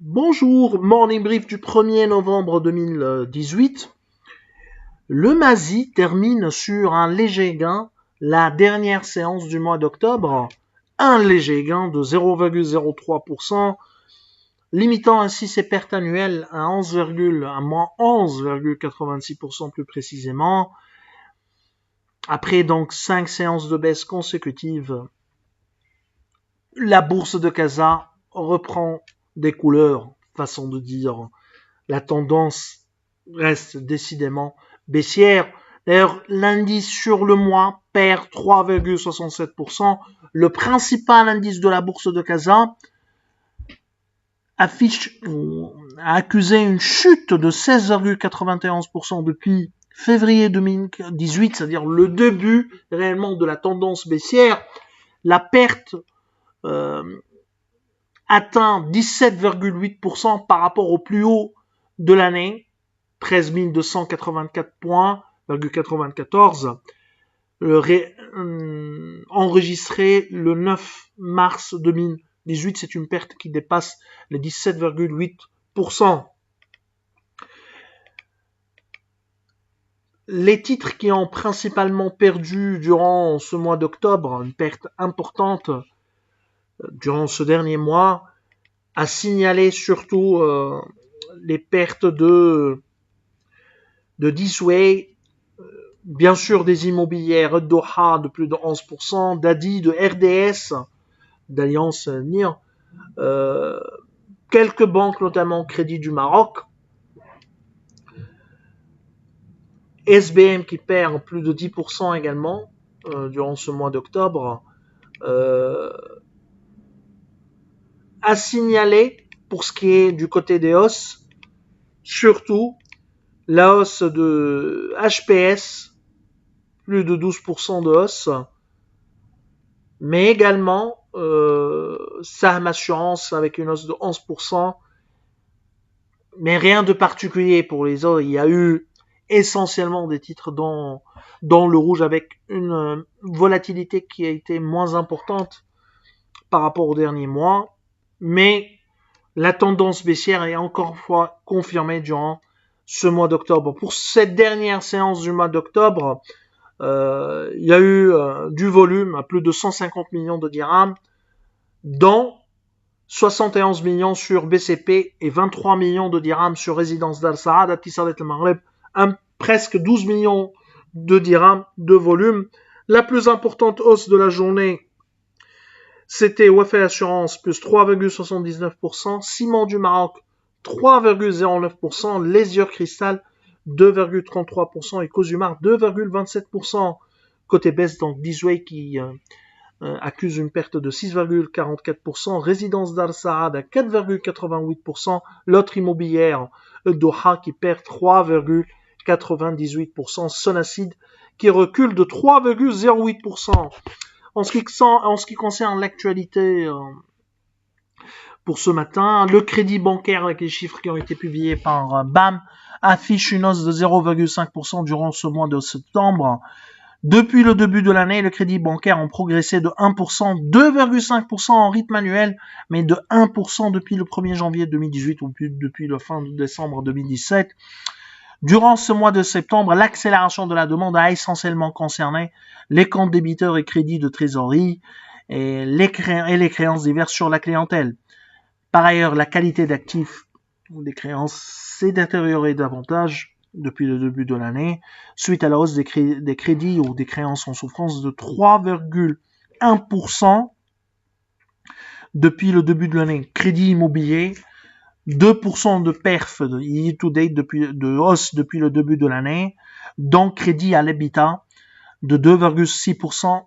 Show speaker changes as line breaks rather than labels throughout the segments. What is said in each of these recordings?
Bonjour, morning brief du 1er novembre 2018. Le MASI termine sur un léger gain, la dernière séance du mois d'octobre, un léger gain de 0,03%, limitant ainsi ses pertes annuelles à moins 11,86% plus précisément. Après donc 5 séances de baisse consécutives, la bourse de Casa reprend des couleurs, façon de dire. La tendance reste décidément baissière. D'ailleurs, l'indice sur le mois perd 3,67%. Le principal indice de la bourse de Casa a accusé une chute de 16,91% depuis février 2018, c'est-à-dire le début réellement de la tendance baissière. La perte atteint 17,8% par rapport au plus haut de l'année, 13 284 points, 94, enregistré le 9 mars 2018, c'est une perte qui dépasse les 17,8%. Les titres qui ont principalement perdu durant ce mois d'octobre, une perte importante durant ce dernier mois, a signalé surtout les pertes de Disway, bien sûr des immobilières Doha de plus de 11%, d'Adi, de RDS, d'Alliance NIR, quelques banques, notamment Crédit du Maroc, SBM qui perd plus de 10% également durant ce mois d'octobre, a signalé, pour ce qui est du côté des hausses, surtout la hausse de HPS, plus de 12% de hausse, mais également Saham Assurance avec une hausse de 11%, mais rien de particulier pour les autres. Il y a eu essentiellement des titres dans le rouge avec une volatilité qui a été moins importante par rapport au dernier mois, mais la tendance baissière est encore une fois confirmée durant ce mois d'octobre. Pour cette dernière séance du mois d'octobre, il y a eu du volume à plus de 150 millions de dirhams, dont 71 millions sur BCP et 23 millions de dirhams sur Résidence d'Al Saad, à Tisaret al-Maghreb, presque 12 millions de dirhams de volume. La plus importante hausse de la journée, c'était Wafa Assurance, plus 3,79%, Ciment du Maroc, 3,09%, Lesieur Cristal, 2,33% et Cosumar, 2,27%. Côté baisse, donc Disway qui accuse une perte de 6,44%, Résidence d'Al Saad à 4,88%, l'autre immobilière Doha qui perd 3,98%, Sonacid qui recule de 3,08%. En ce qui concerne l'actualité pour ce matin, le crédit bancaire avec les chiffres qui ont été publiés par BAM affiche une hausse de 0,5% durant ce mois de septembre. Depuis le début de l'année, le crédit bancaire a progressé de 1%, 2,5% en rythme annuel, mais de 1% depuis le 1er janvier 2018 ou depuis le fin de décembre 2017. Durant ce mois de septembre, l'accélération de la demande a essentiellement concerné les comptes débiteurs et crédits de trésorerie et les créances diverses sur la clientèle. Par ailleurs, la qualité d'actifs des créances s'est détériorée davantage depuis le début de l'année, suite à la hausse des crédits ou des créances en souffrance de 3,1% depuis le début de l'année. Crédit immobilier, 2% de perf de year to date de hausse depuis le début de l'année, donc crédit à l'habitat de 2,6%,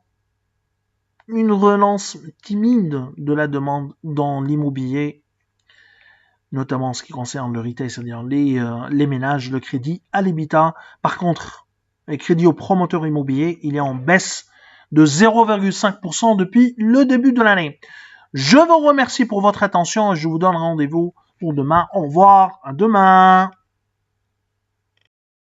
une relance timide de la demande dans l'immobilier, notamment en ce qui concerne le retail, c'est-à-dire les ménages, le crédit à l'habitat. Par contre, les crédits aux promoteurs immobiliers, il est en baisse de 0,5% depuis le début de l'année. Je vous remercie pour votre attention et je vous donne rendez-vous pour demain. Au revoir, à demain.